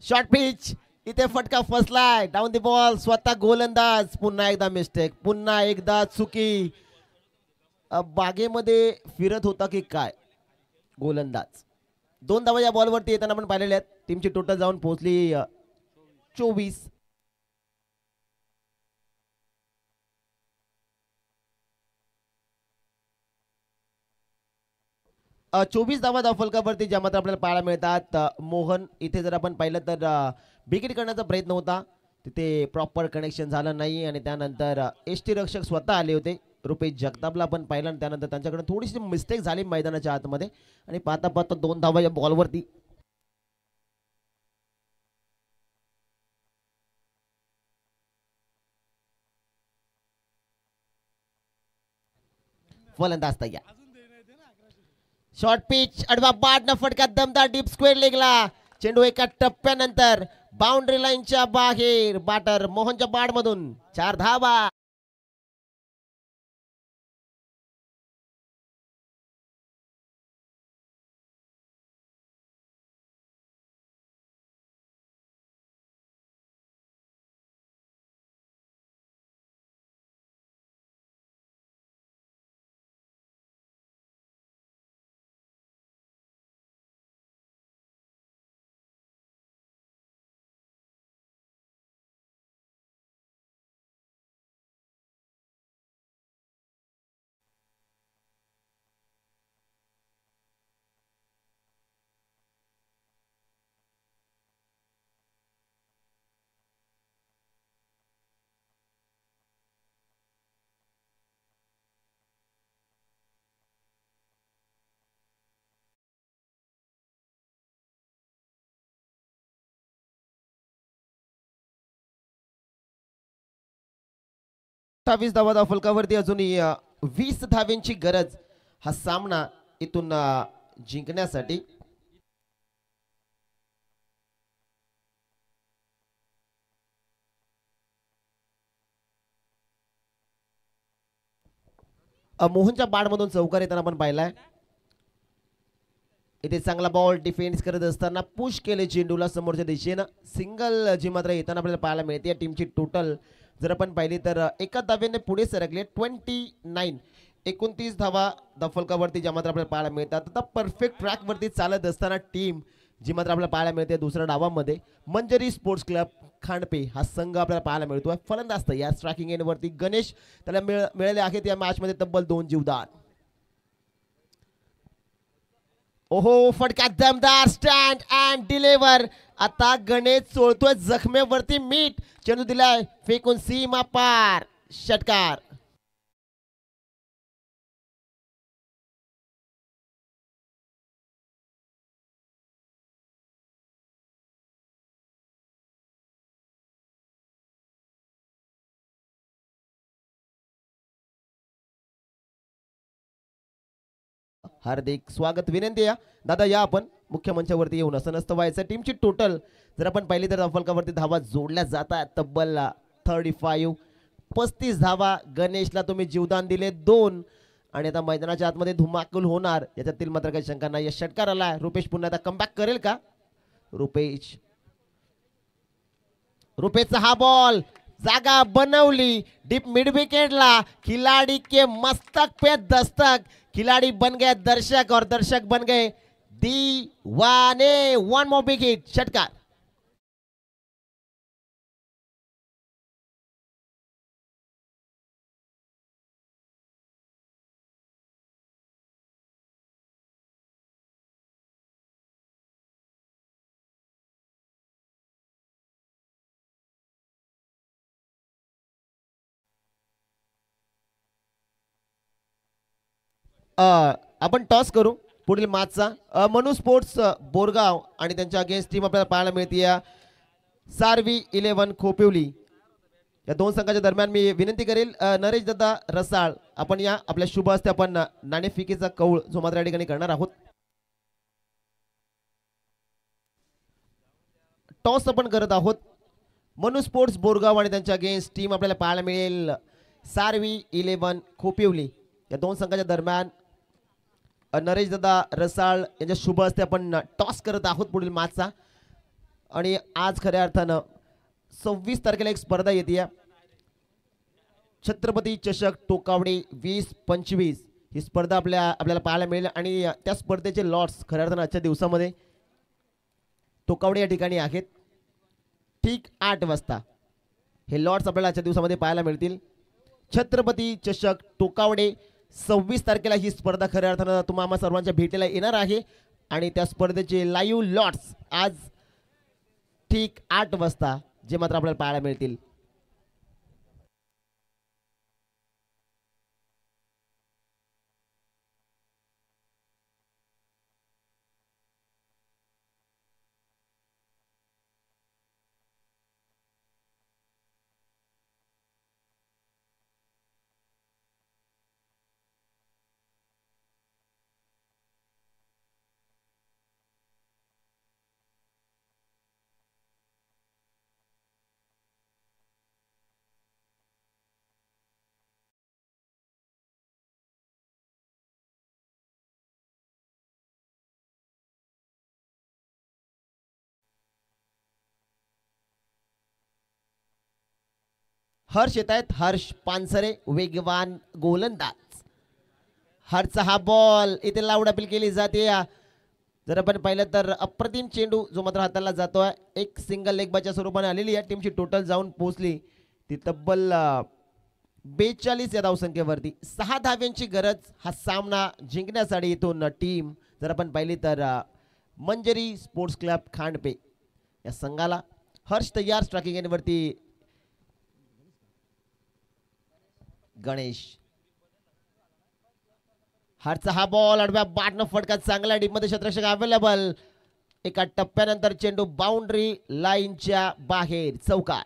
शॉर्ट पिच इथे फटका फसलाय. डाऊन द बॉल स्वतः गोलंदाज. पुन्हा एकदा मिस्टेक. पुन्हा एकदा चुकी. बागेमध्ये फिरत होता की काय गोलंदाज. 2 धावा या बॉलवरती येताना आपण पाहिलेल्या आहेत. टीमची टोटल जाऊन पोहोचली 24. धावा धावफलकावरती ज्या मात्र आपल्याला पाहायला मिळतात. मोहन इथे जर आपण पाहिलं तर विकेट करण्याचा प्रयत्न होता. तिथे प्रॉपर कनेक्शन झालं नाही आणि त्यानंतर एसटी रक्षक स्वतः आले होते. रुपेश जगतापला आपण पाहिलं आणि त्यानंतर त्यांच्याकडे थोडीशी मिस्टेक झाली मैदानाच्या आतमध्ये आणि पाहता पाहता 2 धावा या बॉलवरती. फलंदाज तयार. शॉर्ट पिच अडवा बाद न फटका दमदार डीप स्क्वेअर लेगला. चेंडू एका टप्प्यानंतर बाउंड्री लाईनच्या बाहेर. बाटर मोहनच्या बाड मधून 4 धावा. 28 धावा फलकावरती अजूनही 20 धाव्यांची गरज हा सामना इथून जिंकण्यासाठी. मोहनच्या बाडमधून चौकार येताना आपण पाहिलाय. इथे चांगला बॉल डिफेन्स करत असताना पुश केले चेंडूला समोरच्या दिशेनं. सिंगल जी मात्र येताना आपल्याला पाहायला मिळते. या टीमची टोटल जर आपण पाहिली तर एका धाव्याने पुढे सरकले 29. 29 धावा फलकावरती ज्या मात्र आपल्याला पाहायला मिळतात. आता परफेक्ट ट्रॅक वरती चालत असताना टीम जी मात्र आपल्याला पाहायला मिळते दुसऱ्या डावामध्ये मंजरी स्पोर्ट्स क्लब खांडपे हा संघ आपल्याला पाहायला मिळतो. फलंदाज या स्ट्रायकिंग एंड वरती गणेश त्याला मिळाले आहेत या मॅच मध्ये तब्बल 2 जीवदान. ओहो फटका दमदार स्टँड अँड डिलिव्हर. आता गणेश चोळतोय जखमेवरती मीठ. चेंडू दिलाय फेकून सीमा पार. षटकार. हार्दिक स्वागत विनंती आहे दादा या आपण मुख्य मंचावरती येऊन. असं नसतं व्हायचं. टीमची टोटल जर आपण पाहिली तर फलकावरती धावा जोडल्या जातात तब्बल 35 धावा. गणेशला तुम्ही जीवदान दिले 2 आणि आता मैदानाच्या आतमध्ये धुमाकूल होणार याच्यातील मात्र काही शंका नाही. षटकार आला. रुपेश पुन्हा आता कमबॅक करेल का? रुपेशचा हा बॉल जागा बनवली डीप मिड विकेटला. खिलाड़ी के मस्तक पे दस्तक. खिलाड़ी बन गए दर्शक और दर्शक बन गए दीवाने. 1 मोर बिग हिट. षटकार. आपण टॉस करू पुढील मॅचचा. मनु स्पोर्ट्स बोरगाव आणि त्यांच्या अगेन्स्ट टीम आपल्याला पाहायला मिळते सारवी 11 खोपिवली. या दोन संघाच्या दरम्यान मी विनंती करेल नरेश दादा रसाळ आपण या आपल्या शुभ हस्ते आपण नाणेफिकेचा कौल जो मात्र या ठिकाणी करणार आहोत. टॉस आपण करत आहोत. मनु स्पोर्ट्स बोरगाव आणि त्यांच्या अगेन्स्ट टीम आपल्याला पाहायला मिळेल सारवी 11 खोपिवली. या दोन संघाच्या दरम्यान नरेश दादा रसाळ यांच्या शुभ हस्ते आपण टॉस करत आहोत पुढील मॅचचा. आणि आज खऱ्या अर्थानं 26 तारखेला एक स्पर्धा येते छत्रपती चषक टोकावडे 20-25. ही स्पर्धा आपल्याला पाहायला मिळेल आणि त्या स्पर्धेचे लॉट्स खऱ्या अर्थानं आजच्या दिवसामध्ये टोकावडे या ठिकाणी आहेत. ठीक 8 वाजता हे लॉट्स आपल्याला आजच्या दिवसामध्ये पाहायला मिळतील. छत्रपती चषक टोकावडे 26 तारखेला ही स्पर्धा खऱ्या अर्थानं तुम्हाला सर्वांच्या भेटीला येणार आहे आणि त्या स्पर्धेचे लाईव्ह लॉट्स आज ठीक 8 वाजता जे मात्र आपल्याला पाहायला मिळतील. हर्ष येत आहेत. हर्ष पानसरे वेगवान गोलंदाज. हर्षचा हा बॉल इथे लावडापील केली जाते. जर आपण पाहिलं तर अप्रतिम चेंडू जो मात्र हाताला जातोय. एक सिंगल लेग बायच्या स्वरूपाने आलेली या टीमची टोटल जाऊन पोहोचली ती तब्बल 42 या धावसंख्येवरती. 6 धाव्यांची गरज हा सामना जिंकण्यासाठी इथून टीम जर आपण पाहिली तर मंजरी स्पोर्ट्स क्लब खांडपे या संघाला. हर्ष तयार स्ट्रायकिंग एंडवरती गणेश. हरचा हा बॉल आडव्या बाटनं फटका चांगला डीपमध्ये क्षेत्ररक्षक अवेलेबल. एका टप्प्यानंतर चेंडू बाउंड्री लाईनच्या बाहेर. चौकार.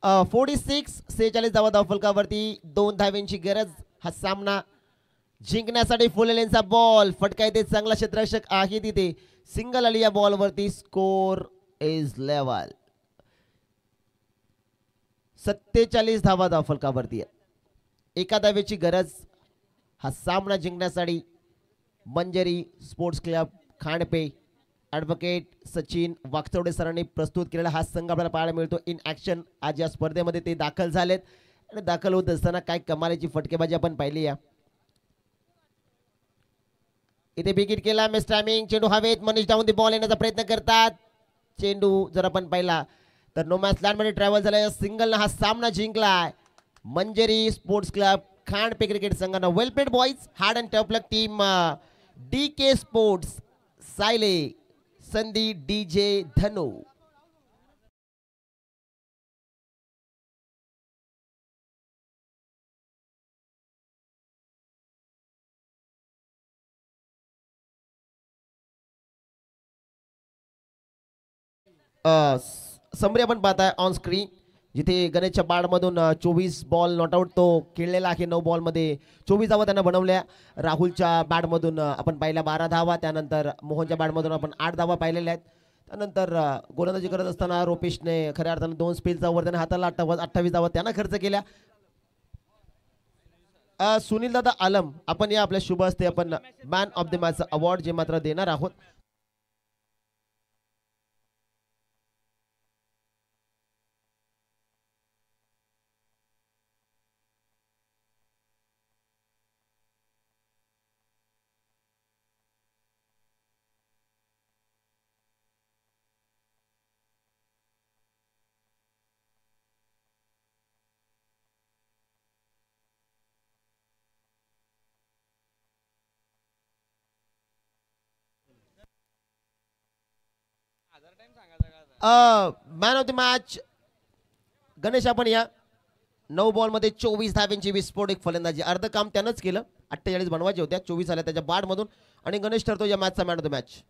46 46 धावा धावफलकावरती 2 धाव्यांची गरज. हा सामना जिंकण्यासाठी फुल लेनचा बॉल फटका येते. चांगला क्षेत्ररक्षक आहे तिथे. सिंगल आली या बॉल वरती. Score is level. 47 धावा धावफलकावरती आहे. एका धावेची गरज. हा सामना जिंकण्यासाठी मंजरी sports club Khandpe advocate Sachin वागचौडे सरांनी प्रस्तुत केलेला हा संघ आपल्याला पाहायला मिळतो इन ॲक्शन. आज या स्पर्धेमध्ये ते दाखल झालेत आणि दाखल होत असताना काय कमालीची फटकेबाजी आपण पाहिली आहे. इथे विकेट केला. Miss timing. चेंडू हवेत. मनीष डाऊन दी बॉल येण्याचा प्रयत्न करतात. चेंडू जर आपण पाहिला तर नो मॅच लँड मध्ये ट्रॅव्हल झाला. सिंगलनं हा सामना जिंकलाय Manjari sports club Khandpe cricket संघानं. Well played boys. Hard and tough luck team. DK sports सायले संधी DJ धनु. समरी आपण पाहताय ऑन स्क्रीन जिथे गणेशच्या बॅटमधून 24 बॉल नॉट आउट तो खेळलेला आहे. 9 बॉलमध्ये 24 धावा त्यांना बनवल्या. राहुलच्या बॅटमधून आपण पाहिल्या 12 धावा. त्यानंतर मोहनच्या बॅटमधून आपण 8 धावा पाहिलेल्या आहेत. त्यानंतर गोलंदाजी करत असताना रोपेशने खऱ्या अर्थानं 2 स्पेलचा ओव्हर त्याने हाताला 28 धावा त्यानं खर्च केल्या. सुनील दादा आलम आपण या आपल्या शुभ हस्ते आपण man of the match award जे मात्र देणार आहोत. Man of the match Ganesh आपण या. 9 बॉलमध्ये 24 धाव्यांची विस्फोटक फलंदाजी. अर्ध काम त्यानंच केलं. 48 बनवायचे होत्या. 24 आल्या त्याच्या बॅटमधून आणि गणेश ठरतो या मॅचचा मॅन ऑफ द मॅच.